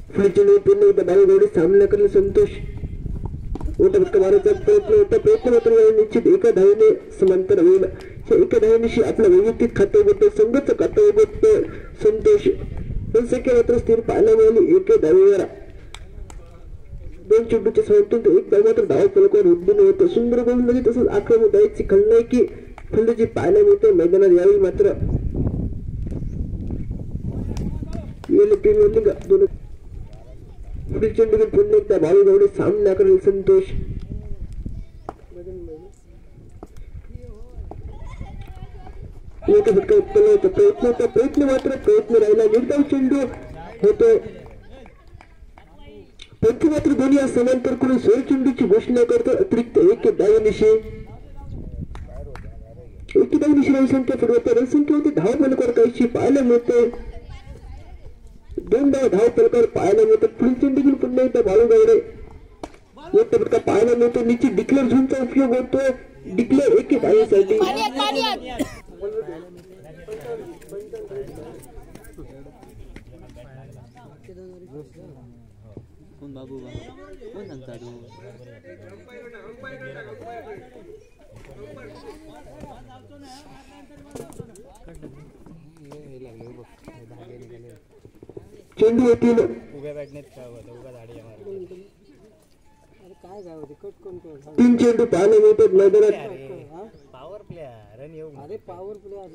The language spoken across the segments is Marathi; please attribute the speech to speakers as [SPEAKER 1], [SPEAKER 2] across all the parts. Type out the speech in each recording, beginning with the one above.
[SPEAKER 1] पुढे पुन्हा एकदा बाळूगवडे सामना करेल संतोष. मोठा फटका मारायचा प्रयत्न मात्र निश्चित एका धावेने समांतर होईल. एका धावेनिशी आपला वैयक्तिक खातं उघडतो, संघाचं खातं उघडतो संतोष. संख्या मात्र स्थिर पाहायला मिळाली एका धावेवर. दोन चेंडूच्या सहाय्यातून एक धाव मात्र धाव फलकावर उद्दिन होतं. सुंदर गोलंदाजी तसंच आक्रमक धावेची खलनायकी फलंदाजी पाहायला मिळते मैदानात. यावेळी मात्र पुढील चेंडू पुन्हा एकदा बाळूगवडे सामना करेल संतोष. प्रयत्न राहिला. निर्धाव चेंडू होतो. पंच मात्र दोन्ही या समांतर करून 16 चेंडूची घोषणा करतो. अतिरिक्त एक धावेनिशी रनसंख्या फुटवते. रनसंख्या होती धाव फलकावर काहीशी पाहायला मिळते. 2 धाव फलकावर पाहायला मिळतात. पुढील चेंडू घेऊन पुन्हा एकदा बाळूगवडे मोठा फटका पाहायला मिळतो. निश्चित डिक्लेअर झोनचा उपयोग होतोय. डिक्लेअर एक धावेसाठी. चेंडू येतील. तीन चेंडू पाहायला मिळतात मैदानात.
[SPEAKER 2] पॉवर प्लेयर अरे पॉवर प्लेयर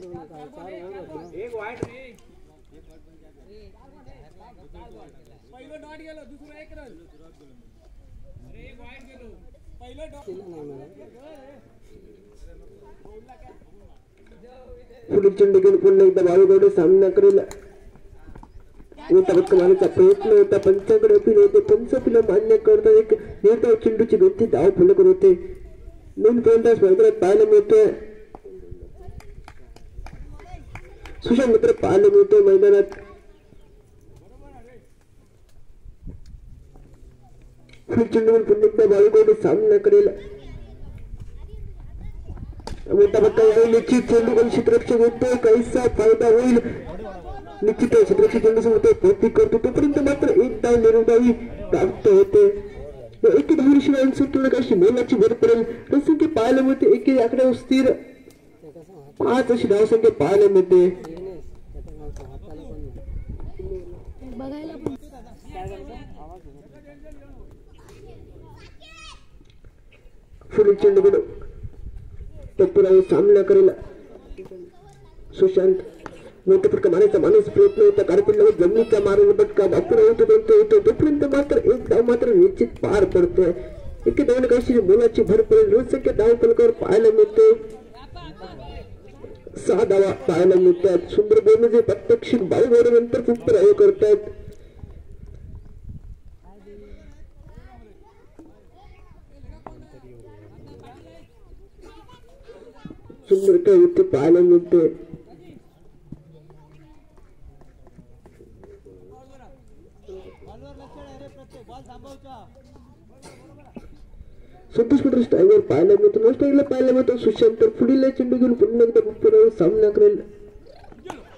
[SPEAKER 1] पुढील चेंडू घेऊन पुन्हा एकदा बाळूगवडे सामना करेल. मोठा फटका मारण्याचा प्रयत्न होता. पंचाकडे अपील होते. पंच अपील मान्य करतात. एक निर्धाव चेंडूची गती धाव फलक होते. 2 फलंदाज मैदानात पाहायला मिळतोय. सुशांत मात्र पाहायला मिळतोय मैदानात. पुढील चेंडू पुन्हा एकदा बाळूगवडे सामना करेल. मोठा फटका निश्चित चेंडू पण क्षेत्ररक्षक होतो. काहीसा फायदा होईल. निश्चित क्षेत्ररक्षक चेंडूसमोर पोहोच करतो. तोपर्यंत मात्र एक धाव निर्धावी प्राप्त होते. एक धावशिवाय संपूर्ण काही मोलाची भर पडेल. रनसंख्या पाहायला मिळते. एक आकड्यावर स्थिर 5 अशी धावसंख्या पाहायला मिळते. पुढील चेंडू तत्पुरावे सामना करेल सुशांत. मोठा फटका मारायचा माणूस प्रयत्न होता. कारपिल्ला जमिनीचा मारायचा फटका वापरा होतो. तोपर्यंत मात्र एक धाव मात्र निश्चित पार पडतोय. एके धावने काही मोलाची भर पडेल. रनसंख्या धाव फलकावर पाहायला मिळते. 6 धावा पाहायला मिळतात. सुंदर गोलंदाजी प्रत्यक्ष बाळूगवडे नंतर खूप प्रयोग करतात. सुंदर काय पाहायला मिळते. संतोष पत्र स्ट्रायकर पाहायला मिळतो. नॉस्ट्रायकला पाहायला मिळतो सुशांत. तर पुढील चेंडू घेऊन पुन्हा एकदा सामना करेल.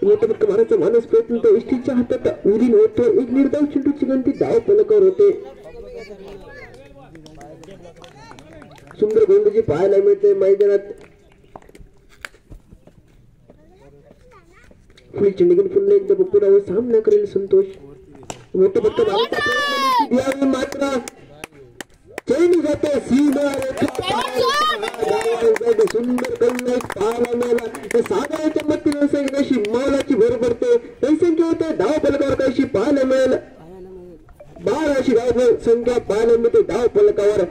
[SPEAKER 1] मोठा फटका मारायचा मानस प्रयत्न तर एसटीच्या हातात उरीन होतो. एक निर्धाव चेंडूची गणती धाव फलकावर होते. सुंदर गोलंदाजी पाहायला मिळते मैदानात. पुढील चेंडू घेऊन पुन्हा एकदा बप्पूरावर सामना करेल संतोष. मोठा फटका मारायचा मात्र चेंडू जातो सीमा. सुंदर कल्ला पाहायला मिळाला. साधारणच्या मतीनुसार कशी मालाची भर पडते. संख्या होते धाव फलकावर कशी पाहायला मिळेल. 12 अशी धाव संख्या पाहायला मिळते धाव फलकावर.